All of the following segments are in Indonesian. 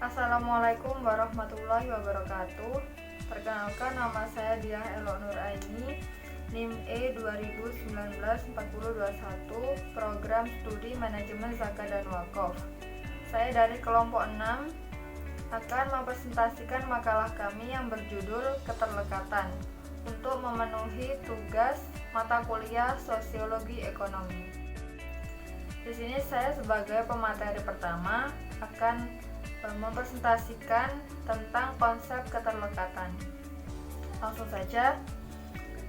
Assalamualaikum warahmatullahi wabarakatuh. Perkenalkan, nama saya Diah Elo Nuraini, NIM E 2019-4021, Program Studi Manajemen Zakat dan Wakaf. Saya dari kelompok 6 akan mempresentasikan makalah kami yang berjudul Keterlekatan untuk memenuhi tugas mata kuliah Sosiologi Ekonomi. Di sini saya sebagai pemateri pertama akan mempresentasikan tentang konsep keterlekatan. Langsung saja,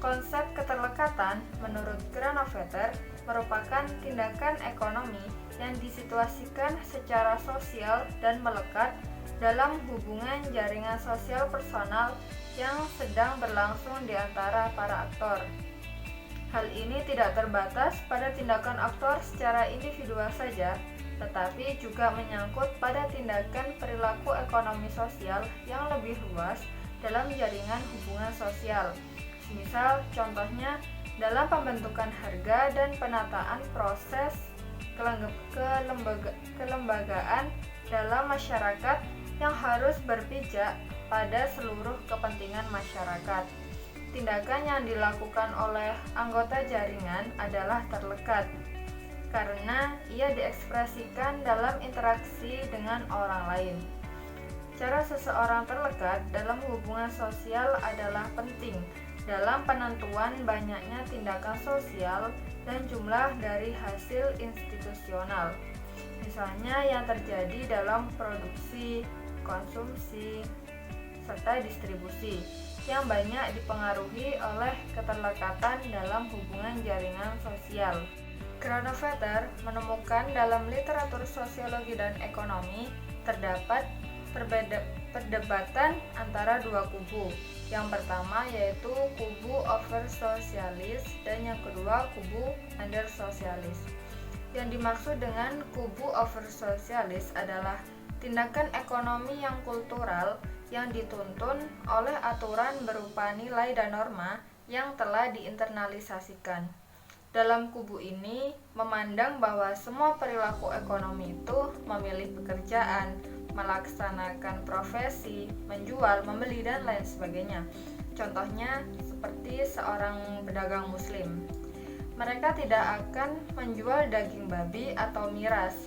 konsep keterlekatan menurut Granovetter merupakan tindakan ekonomi yang disituasikan secara sosial dan melekat dalam hubungan jaringan sosial personal yang sedang berlangsung di antara para aktor. Hal ini tidak terbatas pada tindakan aktor secara individual saja, tetapi juga menyangkut pada tindakan perilaku ekonomi sosial yang lebih luas dalam jaringan hubungan sosial. Misal, contohnya dalam pembentukan harga dan penataan proses kelembagaan dalam masyarakat yang harus berpijak pada seluruh kepentingan masyarakat. Tindakan yang dilakukan oleh anggota jaringan adalah terlekat karena ia diekspresikan dalam interaksi dengan orang lain. Cara seseorang terlekat dalam hubungan sosial adalah penting dalam penentuan banyaknya tindakan sosial dan jumlah dari hasil institusional. Misalnya yang terjadi dalam produksi, konsumsi, serta distribusi yang banyak dipengaruhi oleh keterlekatan dalam hubungan jaringan sosial. Granovetter menemukan dalam literatur sosiologi dan ekonomi terdapat perdebatan antara dua kubu. Yang pertama yaitu kubu over sosialis dan yang kedua kubu under sosialis. Yang dimaksud dengan kubu over sosialis adalah tindakan ekonomi yang kultural yang dituntun oleh aturan berupa nilai dan norma yang telah diinternalisasikan. Dalam kubu ini memandang bahwa semua perilaku ekonomi itu memilih pekerjaan, melaksanakan profesi, menjual, membeli, dan lain sebagainya. Contohnya seperti seorang pedagang muslim. Mereka tidak akan menjual daging babi atau miras.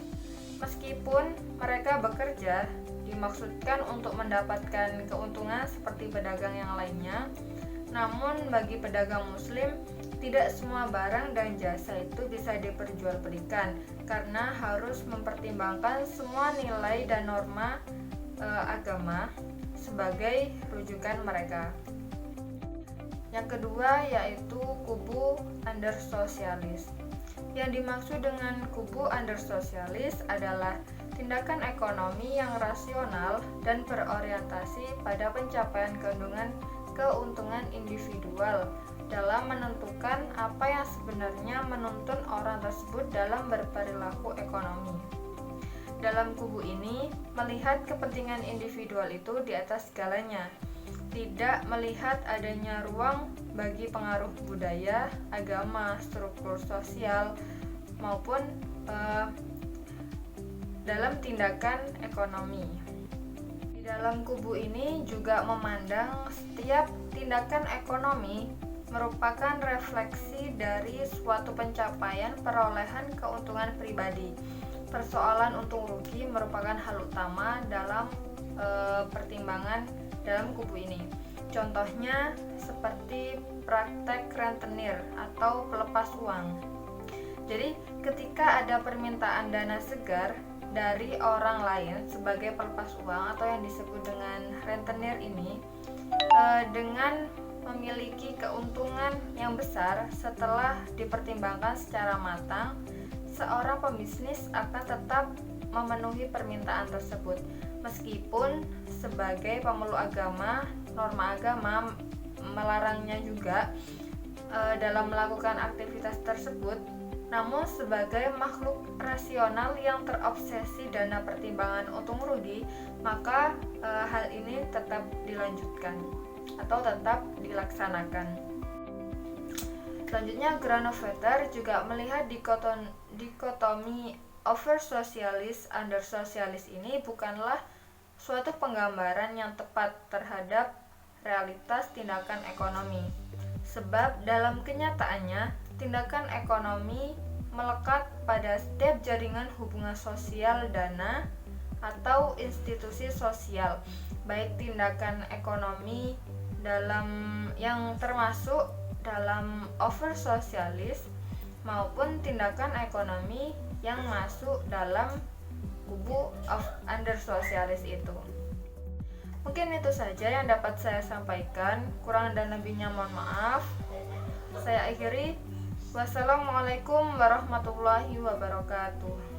Meskipun mereka bekerja dimaksudkan untuk mendapatkan keuntungan seperti pedagang yang lainnya, namun bagi pedagang muslim tidak semua barang dan jasa itu bisa diperjualbelikan karena harus mempertimbangkan semua nilai dan norma agama sebagai rujukan mereka. Yang kedua yaitu kubu under sosialis. Yang dimaksud dengan kubu under sosialis adalah tindakan ekonomi yang rasional dan berorientasi pada pencapaian keuntungan individual dalam menentukan apa yang sebenarnya menuntun orang tersebut dalam berperilaku ekonomi. Dalam kubu ini, melihat kepentingan individual itu di atas segalanya, tidak melihat adanya ruang bagi pengaruh budaya, agama, struktur sosial, maupun dalam tindakan ekonomi. Di dalam kubu ini juga memandang setiap tindakan ekonomi merupakan refleksi dari suatu pencapaian perolehan keuntungan pribadi. Persoalan untung rugi merupakan hal utama dalam pertimbangan dalam kubu ini. Contohnya seperti praktek rentenir atau pelepas uang. Jadi ketika ada permintaan dana segar dari orang lain sebagai pelepas uang atau yang disebut dengan rentenir ini, dengan memiliki keuntungan yang besar setelah dipertimbangkan secara matang, seorang pembisnis akan tetap memenuhi permintaan tersebut meskipun sebagai pemeluk agama, norma agama melarangnya juga dalam melakukan aktivitas tersebut. Namun sebagai makhluk rasional yang terobsesi dana pertimbangan untung rugi, maka hal ini tetap dilanjutkan atau tetap dilaksanakan. Selanjutnya, Granovetter juga melihat dikotomi over sosialis under sosialis ini bukanlah suatu penggambaran yang tepat terhadap realitas tindakan ekonomi. Sebab dalam kenyataannya, tindakan ekonomi melekat pada setiap jaringan hubungan sosial dana atau institusi sosial, baik tindakan ekonomi dalam yang termasuk dalam over sosialis maupun tindakan ekonomi yang masuk dalam kubu of under sosialis itu. Mungkin itu saja yang dapat saya sampaikan, kurang dan lebihnya mohon maaf. Saya akhiri. Wassalamualaikum warahmatullahi wabarakatuh.